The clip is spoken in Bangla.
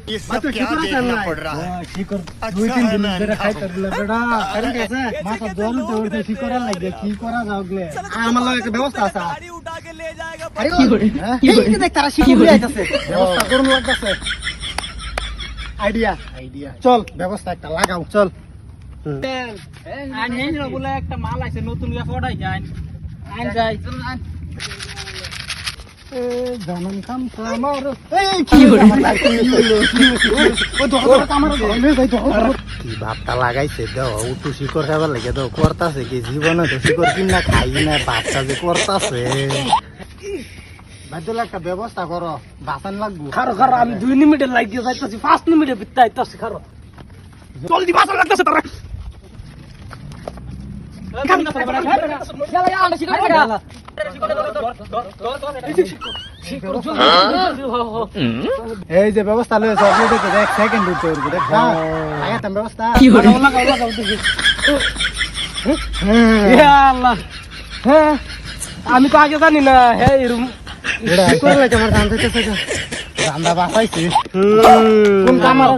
ये सब क्या देखना पड़ रहा है শিকড় अच्छा দুই তিন है দিন मैं ধরে अंधा খাইতে हूँ। দিলে বেটা কারণ কি আছে মাথা দোয়াল উঠে শিকড় লাগে কি করা যাওগলে আমার লগে একটা ব্যবস্থা আছে আরে কি করে কি করে দেখ তারা শিকড় লই আইতাছে ব্যবস্থা করুন লাগতাছে আইডিয়া চল ব্যবস্থা একটা লাগাও চল আইন বলে একটা মাল আছে নতুন গাছ ওঠাই যায় আইন যাই জামান কাম আমার এই কি হলো ও দোকান আমার ধরলে যাই তো কি ভাবটা লাগাইছে দাও উঠু শিকড় খাবার লাগে দাও করতাছে কি জীবনে তো শিকড় কিনা খাই না ভাবটা যে করতাছে বাদল একটা ব্যবস্থা করো বাসান লাগবো খারো খারো আমি 2 মিনিটে লাগিয়ে যাইতাছি 5 মিনিটে বিত্তে আইতাছি খারো জলদি বাসা লাগতাছে তারা এই যে ব্যবস্থা লয়েছে আপনি দেখে এক সেকেন্ড উঠতে উঠবে দেখ লাগাতাম ব্যবস্থা আল্লাহ হ্যাঁ আমি তো আগে জানি না হ্যাঁ এরকম আমার জানতে চাইছে রান্না বাসাইছি কোন কামার